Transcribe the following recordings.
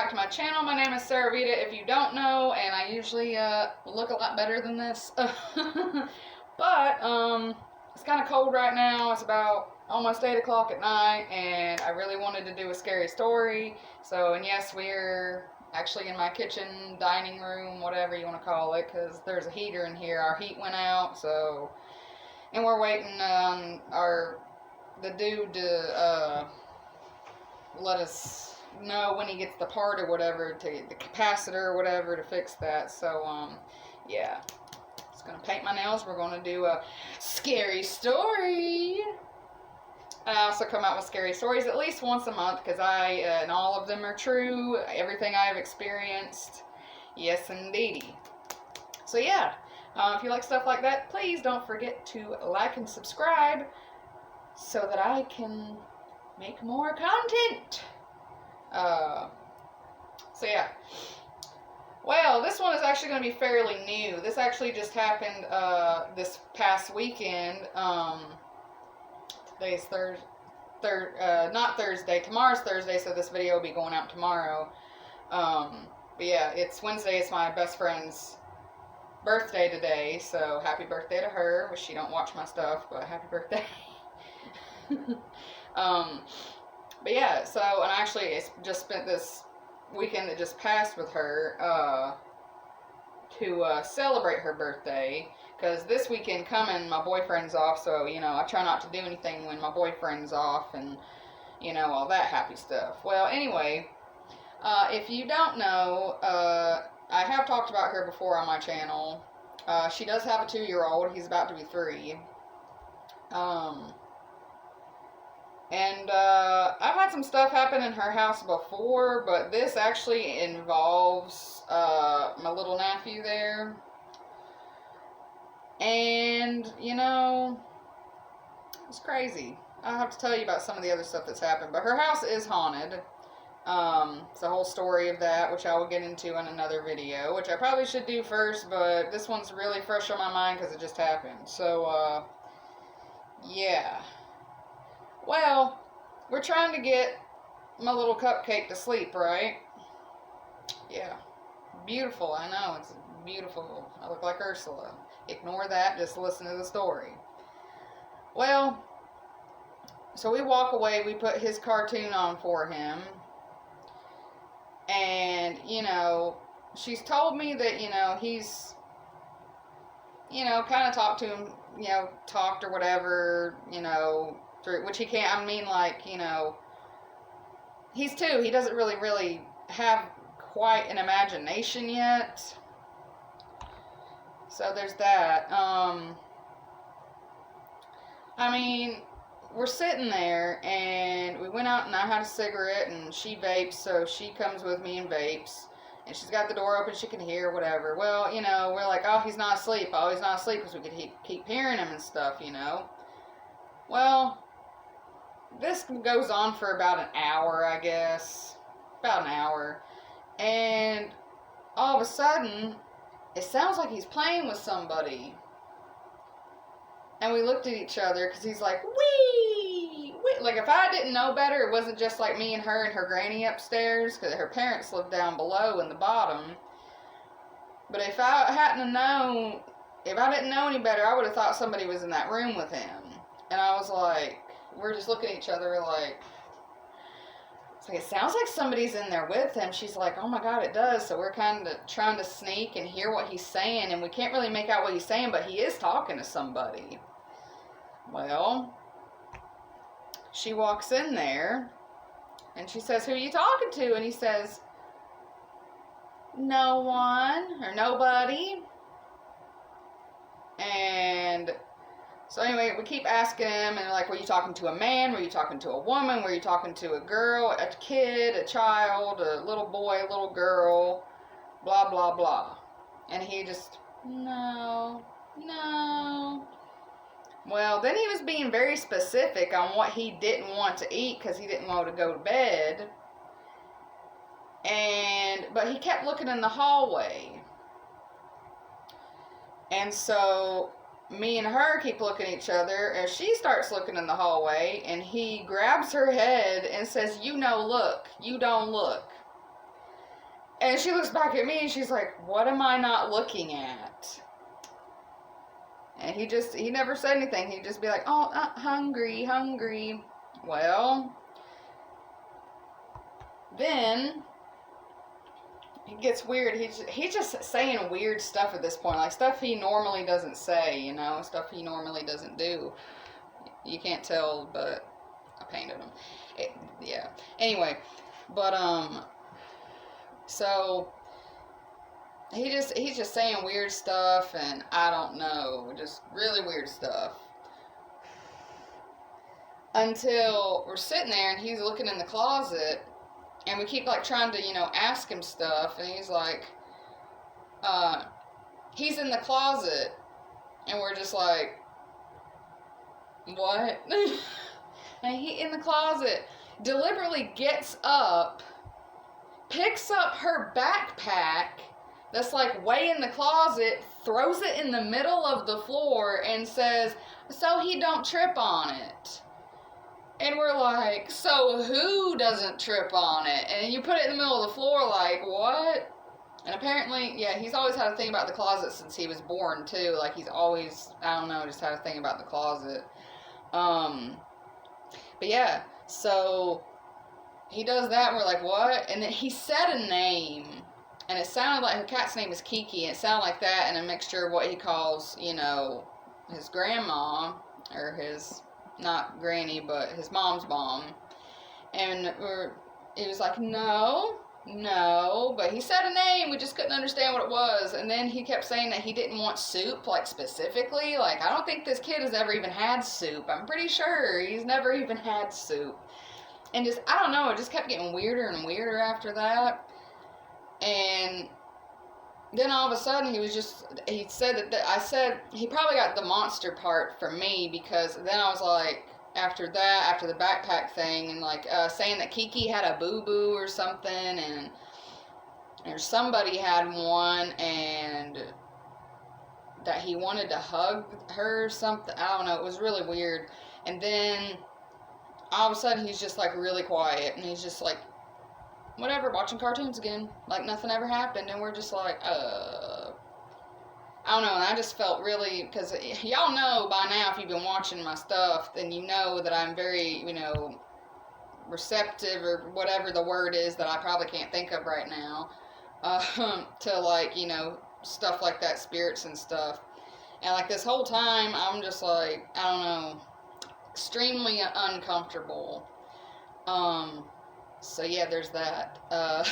back to my channel. My name is Sarah Vita, if you don't know, and I usually look a lot better than this. But it's kind of cold right now. It's about almost 8 o'clock at night, and I really wanted to do a scary story. So, and yes, we're actually in my kitchen, dining room, whatever you want to call it, because there's a heater in here. Our heat went out, so, and we're waiting on the dude to let us know when he gets the part or whatever, the capacitor or whatever to fix that. So yeah, just gonna paint my nails. We're gonna do a scary story. I also come out with scary stories at least once a month because and all of them are true. Everything I have experienced, yes indeedy. So yeah, if you like stuff like that, please don't forget to like and subscribe so that I can make more content. So yeah. Well, this one is actually going to be fairly new. This actually just happened this past weekend. Today's not Thursday. Tomorrow's Thursday, so this video will be going out tomorrow. But yeah, it's Wednesday. It's my best friend's birthday today, so happy birthday to her. Wish she don't watch my stuff, but happy birthday. But yeah, so, and I actually just spent this weekend that just passed with her to celebrate her birthday, because this weekend coming, my boyfriend's off, so, you know, I try not to do anything when my boyfriend's off and, you know, all that happy stuff. Well, anyway, if you don't know, I have talked about her before on my channel. She does have a 2-year-old. He's about to be 3. And I've had some stuff happen in her house before, but this actually involves my little nephew there. And, you know, it's crazy. I'll have to tell you about some of the other stuff that's happened. But her house is haunted. It's a whole story of that, which I will get into in another video, which I probably should do first, but this one's really fresh on my mind because it just happened. So, yeah. Well, we're trying to get my little cupcake to sleep, right? Yeah. Beautiful, I know. It's beautiful. I look like Ursula. Ignore that. Just listen to the story. Well, so we walk away. We put his cartoon on for him. And, you know, she's told me that, you know, he's, you know, kind of talked to him, you know, talked or whatever, you know, which he can't, I mean, like, you know, he's 2, he doesn't really have quite an imagination yet, so there's that. I mean, we're sitting there, and we went out, and I had a cigarette, and she vapes, so she comes with me and vapes, and she's got the door open, she can hear, whatever. Well, you know, we're like, oh, he's not asleep, because we could keep hearing him and stuff, you know. Well, this goes on for about an hour, I guess. About an hour. And all of a sudden, it sounds like he's playing with somebody. And we looked at each other because he's like, wee! Like, if I didn't know better, it wasn't just like me and her granny upstairs, because her parents lived down below in the bottom. But if I didn't know any better, I would have thought somebody was in that room with him. And I was like, we're just looking at each other like, it's like, it sounds like somebody's in there with him. She's like, oh my God, it does. So we're kind of trying to sneak and hear what he's saying, and we can't really make out what he's saying, but he is talking to somebody. Well, she walks in there, and she says, who are you talking to? And he says, no one, or nobody. And so anyway, we keep asking him, and like, were you talking to a man? Were you talking to a woman? Were you talking to a girl, a kid, a child, a little boy, a little girl, blah, blah, blah. And he just, no. Well, then he was being very specific on what he didn't want to eat because he didn't want to go to bed. But he kept looking in the hallway. And so me and her keep looking at each other as she starts looking in the hallway, and he grabs her head and says, you know, look, you don't look. And she looks back at me and she's like, what am I not looking at? And he never said anything. He'd just be like, oh, hungry, hungry. Well, then it gets weird. He's just saying weird stuff at this point. Like stuff he normally doesn't say, you know, stuff he normally doesn't do. You can't tell, but I painted him. Yeah. Anyway, but, so he's just saying weird stuff, and I don't know, just really weird stuff. Until we're sitting there and he's looking in the closet, and we keep like trying to, you know, ask him stuff, and he's like, he's in the closet, and we're just like, what? And he in the closet deliberately gets up, picks up her backpack that's like way in the closet, throws it in the middle of the floor, and says, so he don't trip on it. And we're like, so who doesn't trip on it? And you put it in the middle of the floor, like, what? And apparently, yeah, he's always had a thing about the closet since he was born, too. Like, he's always, I don't know, just had a thing about the closet. But yeah, so he does that, and we're like, what? And then he said a name, and it sounded like her cat's name is Kiki, and it sounded like that, and a mixture of what he calls, you know, his grandma, or his, not granny, but his mom's mom. And he was like, no, but he said a name, we just couldn't understand what it was. And then he kept saying that he didn't want soup, like specifically, like, I don't think this kid has ever even had soup. I'm pretty sure he's never even had soup. And just, I don't know, it just kept getting weirder and weirder after that. And then all of a sudden he said that I said, he probably got the monster part from me, because then I was like, after the backpack thing, and like saying that Kiki had a boo-boo or something, and or somebody had one, and that he wanted to hug her or something. I don't know, it was really weird. And then all of a sudden he's just like really quiet, and he's just like, whatever, watching cartoons again, like nothing ever happened. And we're just like, I don't know. And I just felt really, because y'all know by now, if you've been watching my stuff, then you know that I'm very, you know, receptive, or whatever the word is that I probably can't think of right now, to like, you know, stuff like that, spirits and stuff. And like this whole time, I'm just like, I don't know, extremely uncomfortable. So yeah, there's that. I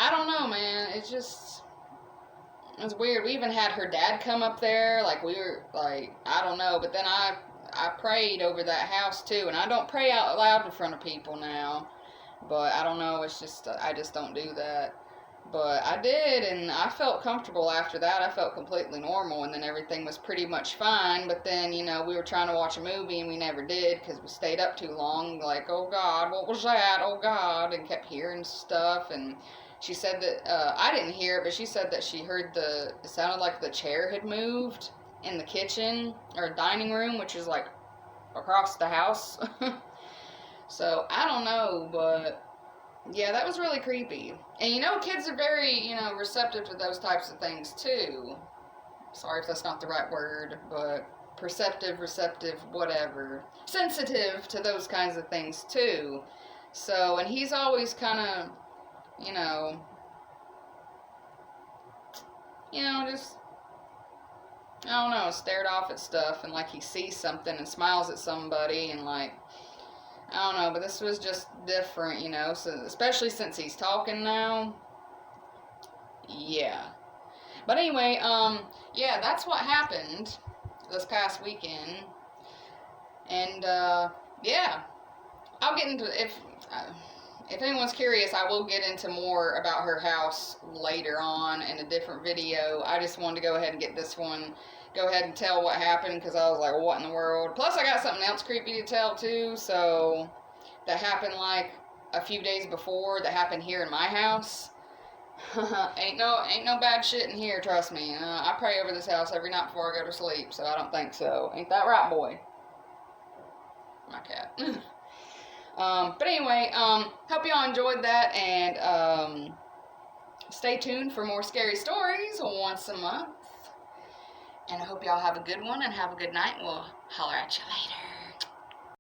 don't know, man. It's weird. We even had her dad come up there. Like, we were like, I don't know. But then I prayed over that house too, and I don't pray out loud in front of people now. But I don't know. It's just I just don't do that. But I did, and I felt comfortable after that. I felt completely normal, and then everything was pretty much fine. But then, you know, we were trying to watch a movie, and we never did because we stayed up too long. Like, oh God, what was that? Oh God, and kept hearing stuff. And she said that, I didn't hear it, but she said that she heard it sounded like the chair had moved in the kitchen or dining room, which is like across the house. So, I don't know, but yeah, that was really creepy. And you know, kids are very, you know, receptive to those types of things too. Sorry if that's not the right word, but perceptive, receptive, whatever. Sensitive to those kinds of things too. So, and he's always kind of, you know, just, I don't know, stared off at stuff, and like he sees something and smiles at somebody, and like, I don't know, but this was just different, you know, so especially since he's talking now. Yeah. But anyway, yeah, that's what happened this past weekend. And, yeah, I'll get into, if anyone's curious, I will get into more about her house later on in a different video. I just wanted to go ahead and get this one, go ahead and tell what happened, because I was like, what in the world? Plus, I got something else creepy to tell, too, so that happened, like, a few days before, that happened here in my house. ain't no bad shit in here, trust me. I pray over this house every night before I go to sleep, so I don't think so. Ain't that right, boy? My cat. But anyway, hope y'all enjoyed that, and stay tuned for more scary stories once a month. And I hope y'all have a good one and have a good night. We'll holler at you later.